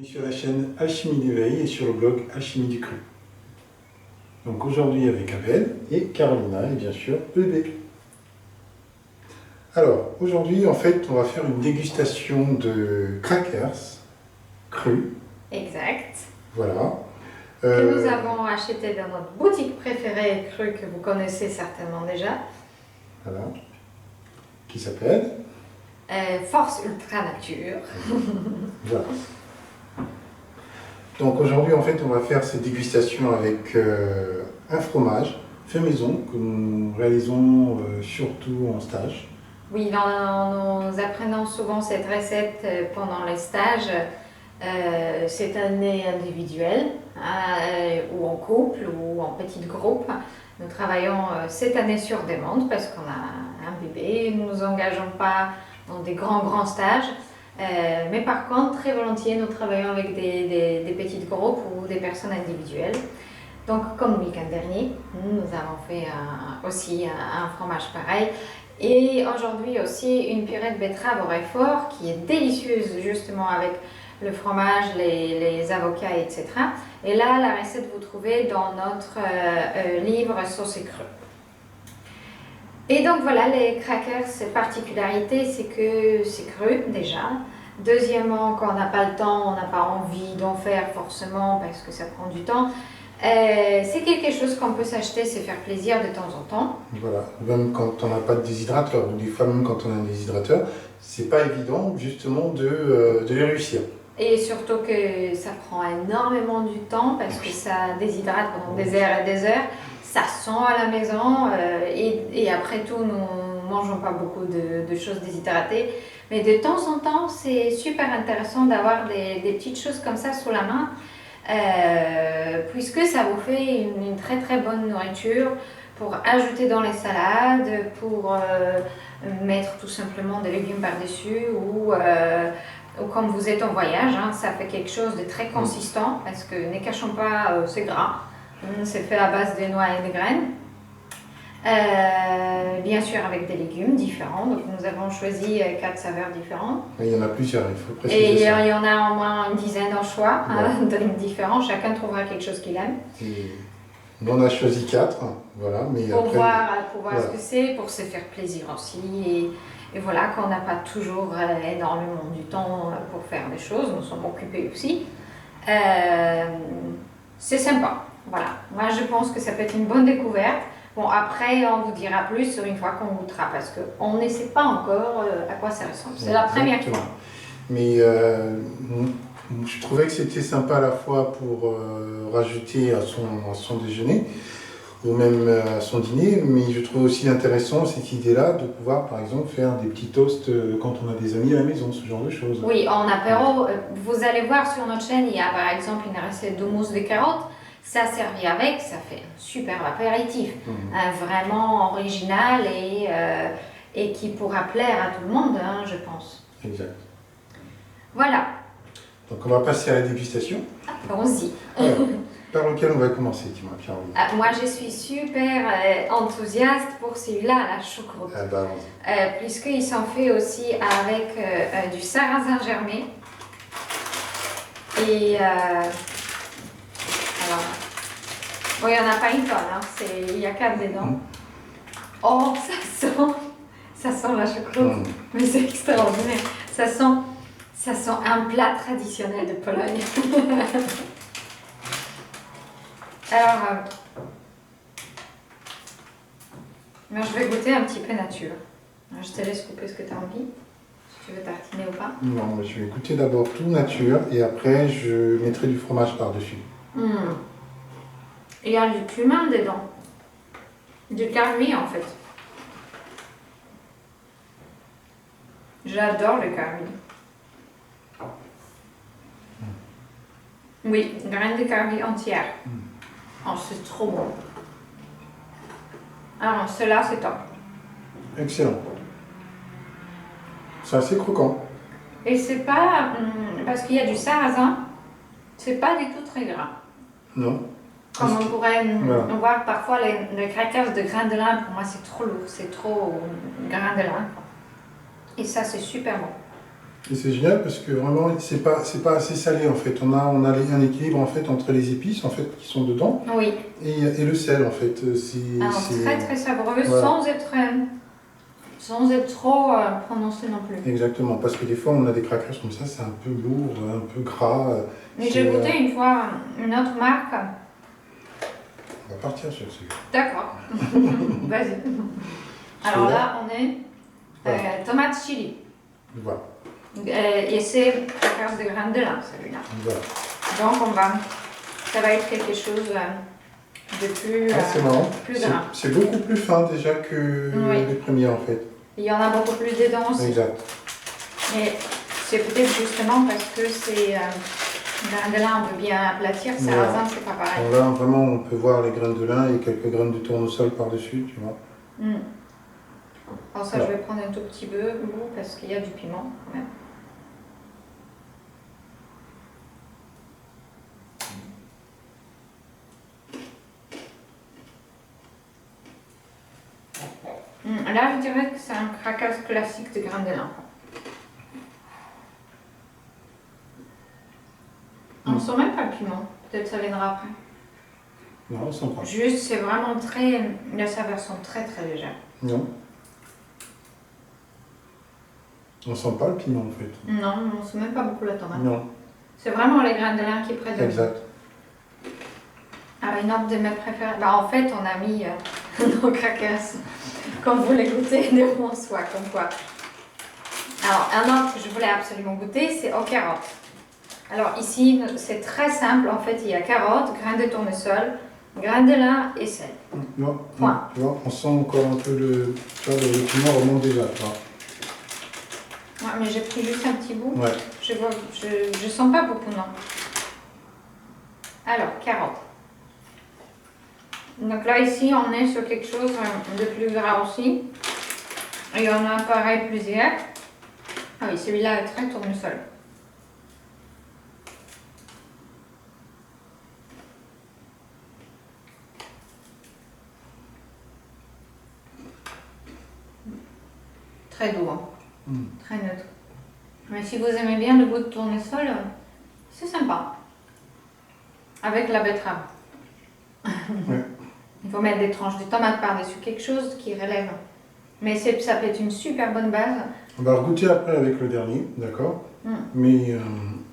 Bienvenue sur la chaîne Alchimie d'éveil et sur le blog Alchimie du cru. Donc aujourd'hui avec Abel et Carolina et bien sûr bébé. Alors aujourd'hui en fait on va faire une dégustation de crackers crus. Exact. Voilà. Que nous avons acheté dans notre boutique préférée crue que vous connaissez certainement déjà. Voilà. Qui s'appelle Force Ultra Nature. Voilà. Donc aujourd'hui en fait on va faire cette dégustation avec un fromage fait maison que nous réalisons surtout en stage. Oui, nous apprenons souvent cette recette pendant les stages. Cette année individuelle, ou en couple, ou en petit groupe. Nous travaillons cette année sur demande parce qu'on a un bébé. Nous ne nous engageons pas dans des grands stages. Mais par contre, très volontiers, nous travaillons avec des petits groupes ou des personnes individuelles. Donc, comme le week-end dernier, nous avons fait aussi un fromage pareil. Et aujourd'hui aussi, une purée de betterave au Roquefort qui est délicieuse justement avec le fromage, les avocats, etc. Et là, la recette, vous trouvez dans notre livre Sauce et cru. Et donc voilà, les crackers, cette particularité, c'est que c'est cru déjà. Deuxièmement, quand on n'a pas le temps, on n'a pas envie d'en faire forcément parce que ça prend du temps. C'est quelque chose qu'on peut s'acheter, c'est faire plaisir de temps en temps. Voilà, même quand on n'a pas de déshydrateur, ou des fois même quand on a un déshydrateur, c'est pas évident justement de les réussir. Et surtout que ça prend énormément du temps parce que ça déshydrate pendant des heures et des heures. Ça sent à la maison et après tout, nous ne mangeons pas beaucoup de choses déshydratées. Mais de temps en temps, c'est super intéressant d'avoir des petites choses comme ça sous la main puisque ça vous fait une très bonne nourriture pour ajouter dans les salades, pour mettre tout simplement des légumes par-dessus ou quand vous êtes en voyage, ça fait quelque chose de très consistant parce que ne cachons pas, c'est gras. C'est fait à base de noix et de graines. Bien sûr avec des légumes différents. Donc nous avons choisi 4 saveurs différentes. Il y en a plusieurs, il faut préciser ça. Et il y en a au moins une dizaine en choix, de différents. Chacun trouvera quelque chose qu'il aime. Nous on a choisi 4, voilà. Mais pour après, voir voilà. Ce que c'est, pour se faire plaisir aussi. Et voilà, qu'on n'a pas toujours énormément du temps pour faire des choses, nous sommes occupés aussi. C'est sympa, voilà. Moi, je pense que ça peut être une bonne découverte. Bon, après, on vous dira plus une fois qu'on goûtera, parce qu'on ne sait pas encore à quoi ça ressemble. C'est la première fois. Mais je trouvais que c'était sympa à la fois pour rajouter à son déjeuner, ou même à son dîner, mais je trouve aussi intéressant cette idée-là de pouvoir, par exemple, faire des petits toasts quand on a des amis à la maison, ce genre de choses. Oui, en apéro, vous allez voir sur notre chaîne, il y a par exemple une recette de mousse de carottes. Ça servi avec, ça fait un super apéritif, vraiment original et qui pourra plaire à tout le monde, je pense. Exact. Voilà. Donc on va passer à la dégustation. Allons-y. Par lequel on va commencer, dis-moi, Caroline? Moi, je suis super enthousiaste pour celui-là, la choucroute. Puisqu'ils sont faits aussi avec du sarrasin germé. Et alors, bon, il n'y en a pas une tonne, il y a 4 dedans. Oh, ça sent la choucroute, mais c'est extraordinaire. Ça sent un plat traditionnel de Pologne. Alors, je vais goûter un petit peu nature. Je te laisse couper ce que tu as envie, si tu veux tartiner ou pas. Non, mais je vais goûter d'abord tout nature et après je mettrai du fromage par-dessus. Il y a du cumin dedans, du carmi en fait. J'adore le carmi. Oui, graines de carmi entières. Oh, c'est trop bon. Alors, cela c'est top. Excellent. C'est assez croquant. Et c'est pas, parce qu'il y a du sarrasin, c'est pas du tout très gras. Non. Comme on pourrait voir parfois les crackers de grains de lin, pour moi c'est trop lourd, c'est trop grains de lin. Et ça c'est super bon. Et c'est génial parce que vraiment, c'est pas assez salé en fait. On a un équilibre en fait entre les épices en fait qui sont dedans Oui. et le sel en fait. Alors, très très savoureux, voilà. sans être trop prononcé non plus. Exactement, parce que des fois on a des crackers comme ça, c'est un peu lourd, un peu gras. Mais j'ai goûté une fois une autre marque. On va partir sur celui-là. D'accord. Vas-y. Alors là, on est tomate chili. Voilà. Et c'est crackers de graines de lin, celui-là. Voilà. Donc ça va être quelque chose de plus, c'est marrant. plus gras. C'est beaucoup plus fin déjà que les premiers en fait. Il y en a beaucoup plus dedans aussi. Exact. Mais c'est peut-être justement parce que c'est graines de lin, on peut bien aplatir, sarrasin, c'est pas pareil. Bon, là vraiment on peut voir les graines de lin et quelques graines de tournesol par-dessus, tu vois. Alors ça, je vais prendre un tout petit peu parce qu'il y a du piment quand même. Là, je dirais que c'est un crackers classique de graines de lin. On ne sent même pas le piment. Peut-être ça viendra après. Non, on sent pas. Juste, c'est vraiment très... Les saveurs sont très très légères. Non. On sent pas le piment en fait. Non, on ne sent même pas beaucoup la tomate. Non. C'est vraiment les graines de lin qui prédominent. Exact. Alors, une autre de mes préférées... Bah, en fait, on a mis nos crackers. Comme vous les goûtez, de mon soi, comme quoi. Alors, un autre que je voulais absolument goûter, c'est aux carottes. Alors ici, c'est très simple. En fait, il y a carottes, graines de tournesol, graines de lin et sel. Non, Point. tu vois, on sent encore un peu le piment remonte déjà, tu vois. Ouais, mais j'ai pris juste un petit bout. Ouais. Je sens pas beaucoup, non. Alors, carottes. Donc là, ici, on est sur quelque chose de plus gras aussi. Il y en a pareil plusieurs. Ah oui, celui-là est très tournesol. Très doux, hein. Très neutre. Mais si vous aimez bien le goût de tournesol, c'est sympa. Avec la betterave. Ouais. Il faut mettre des tranches de tomates par-dessus, quelque chose qui relève. Mais ça peut être une super bonne base. On va goûter après avec le dernier, d'accord. Mais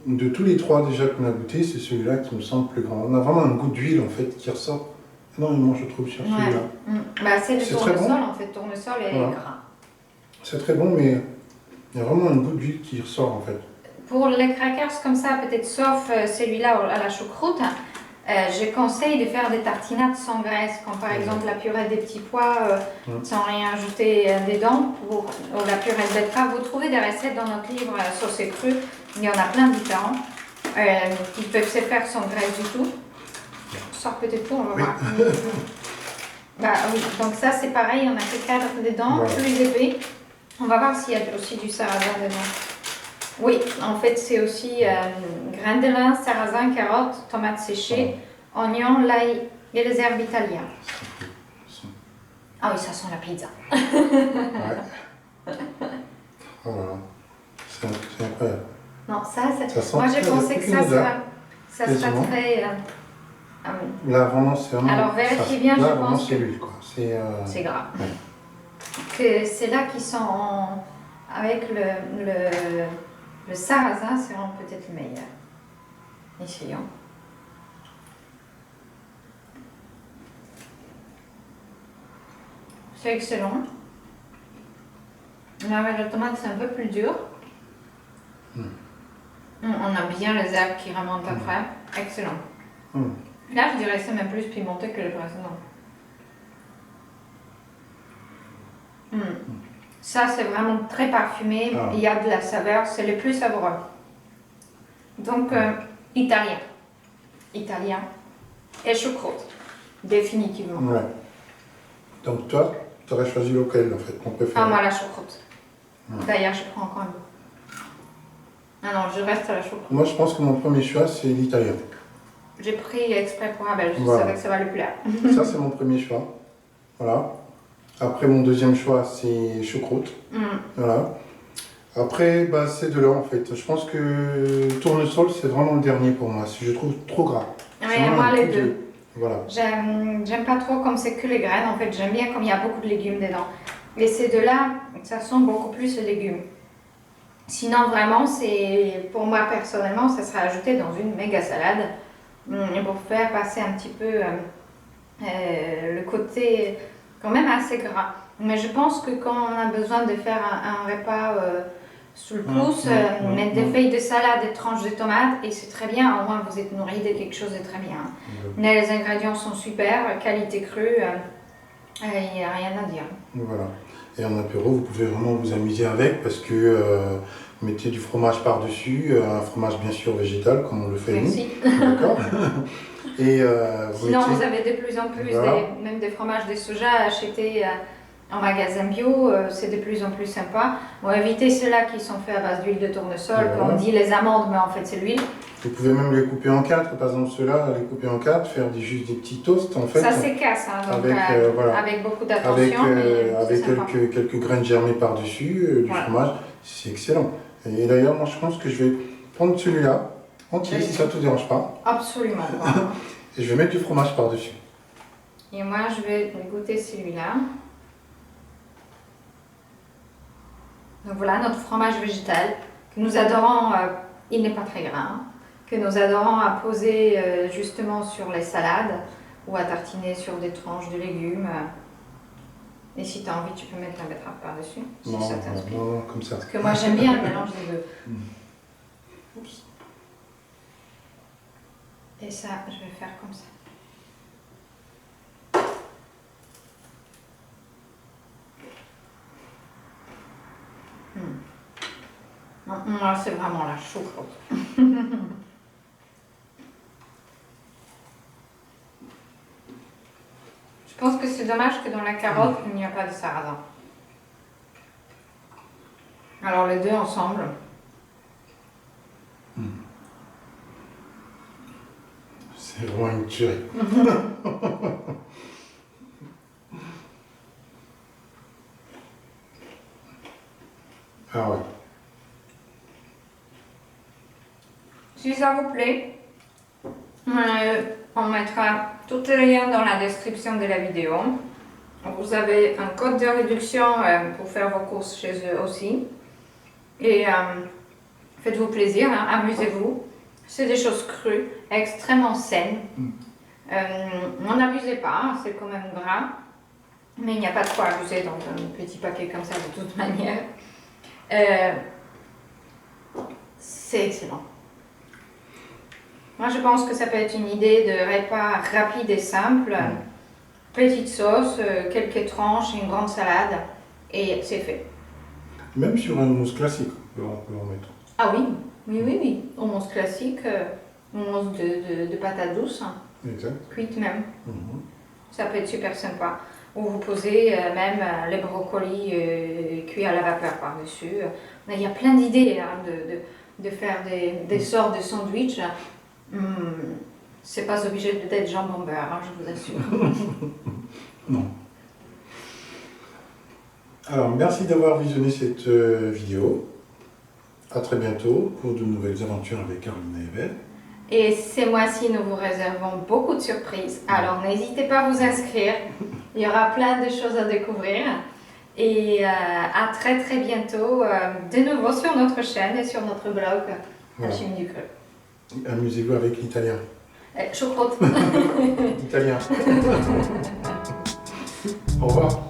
de tous les trois déjà qu'on a goûté, c'est celui-là qui me semble plus grand. On a vraiment un goût d'huile en fait qui ressort énormément, je trouve, sur celui-là. Bah, c'est le tournesol, bon. En fait. Tournesol et gras. C'est très bon, mais il y a vraiment un goût d'huile qui ressort en fait. Pour les crackers comme ça, peut-être sauf celui-là à la choucroute, je conseille de faire des tartinades sans graisse, comme par exemple la purée des petits pois sans rien ajouter dedans, ou la purée de betterave. Vous trouvez des recettes dans notre livre Sauce et cru, il y en a plein différents, qui peuvent se faire sans graisse du tout. Je sors peut-être tout, on va voir. Bah, oui. Donc ça c'est pareil, on a que 4 dedans, plus épais. On va voir s'il y a aussi du sarrasin dedans. Oui, en fait, c'est aussi graines de lin, sarrasin, carottes, tomates séchées, oignons, l'ail et les herbes italiennes. Ah oui, ça sent la pizza. Ouais. Oh là là. C'est incroyable. Non, ça sent moi, je pensais que ça sera très... Là, vraiment, c'est vraiment... Alors, vérifiez bien, là, je pense c'est que... l'huile, quoi. C'est gras. Ouais. Que c'est là qu'ils sont avec le sarrasin, c'est vraiment peut-être le meilleur. Essayons. C'est excellent. Mais avec la tomate, c'est un peu plus dur. On a bien les herbes qui remontent après. Excellent. Là, je dirais que c'est même plus pimenté que le précédent. Ça, c'est vraiment très parfumé. Il y a de la saveur. C'est le plus savoureux. Donc, italien. Italien. Et choucroute. Définitivement. Ouais. Donc, toi, tu aurais choisi lequel, en fait, ton préféré? Ah, moi, la choucroute. D'ailleurs, je prends encore un bout. Ah non, je reste à la choucroute. Moi, je pense que mon premier choix, c'est l'italien. J'ai pris exprès pour Abel. Je savais que ça va lui plaire. Ça, c'est mon premier choix. Voilà. Après, mon deuxième choix, c'est choucroute. Voilà. Après, bah, c'est de là en fait. Je pense que tournesol, c'est vraiment le dernier pour moi. Je trouve trop gras. Oui, moi les deux. Voilà. J'aime pas trop comme c'est que les graines, en fait. J'aime bien comme il y a beaucoup de légumes dedans. Et ces deux-là, ça sent beaucoup plus les légumes. Sinon, vraiment, c'est pour moi personnellement, ça sera ajouté dans une méga salade pour faire passer un petit peu le côté quand même assez gras. Mais je pense que quand on a besoin de faire un repas sous le pouce, mettre des feuilles de salade, des tranches de tomates, et c'est très bien, au moins vous êtes nourri de quelque chose de très bien. Mais les ingrédients sont super, qualité crue, il n'y a rien à dire. Voilà. Et en apéro, vous pouvez vraiment vous amuser avec parce que vous mettez du fromage par-dessus, un fromage bien sûr végétal comme on le fait Merci. nous. D'accord. Et sinon, vous avez de plus en plus même des fromages de soja achetés en magasin bio, c'est de plus en plus sympa. Bon, évitez ceux-là qui sont faits à base d'huile de tournesol, on dit les amandes, mais en fait c'est l'huile. Vous pouvez même les couper en quatre, par exemple ceux-là, les couper en quatre, faire juste des petits toasts en fait. Ça s'écasse, hein, donc avec beaucoup d'attention. Avec quelques graines germées par-dessus, du fromage, c'est excellent. Et d'ailleurs, moi je pense que je vais prendre celui-là, entier, si ça ne te dérange pas. Absolument pas. Et je vais mettre du fromage par-dessus. Et moi je vais goûter celui-là. Donc voilà notre fromage végétal que nous adorons, il n'est pas très gras, que nous adorons à poser justement sur les salades ou à tartiner sur des tranches de légumes. Et si tu as envie, tu peux mettre la betterave par-dessus, si ça t'inspire. Non, comme ça. Parce que moi j'aime bien le mélange des deux. Oups. Et ça, je vais faire comme ça. Moi, c'est vraiment la choucroute. Je pense que c'est dommage que dans la carotte, il n'y a pas de sarrasin. Alors les deux ensemble. C'est vraiment une tuerie. Ah ouais. Si ça vous plaît, on mettra tous les liens dans la description de la vidéo. Vous avez un code de réduction pour faire vos courses chez eux aussi. Et faites-vous plaisir, hein, amusez-vous. C'est des choses crues, extrêmement saines. N'abusez pas, hein, c'est quand même gras. Mais il n'y a pas de quoi abuser dans un petit paquet comme ça de toute manière. C'est excellent. Moi je pense que ça peut être une idée de repas rapide et simple. Petite sauce, quelques tranches, une grande salade et c'est fait. Même sur un mousse classique, on peut en mettre. Ah oui, oui. Hummus classique, hummus de patates douces, cuite même. Ça peut être super sympa. Ou vous posez même les brocolis cuits à la vapeur par-dessus. Il y a plein d'idées hein, de faire des sortes de sandwichs. C'est pas obligé d'être jambon beurre, hein, je vous assure. Non. Alors, merci d'avoir visionné cette vidéo. À très bientôt pour de nouvelles aventures avec Carolina et Belle. Et ces mois-ci, nous vous réservons beaucoup de surprises. Alors, n'hésitez pas à vous inscrire. Il y aura plein de choses à découvrir. Et à très très bientôt, de nouveau sur notre chaîne et sur notre blog, Alchimie du Cru. Amusez-vous avec l'italien. Choucroute. Italien. Au revoir.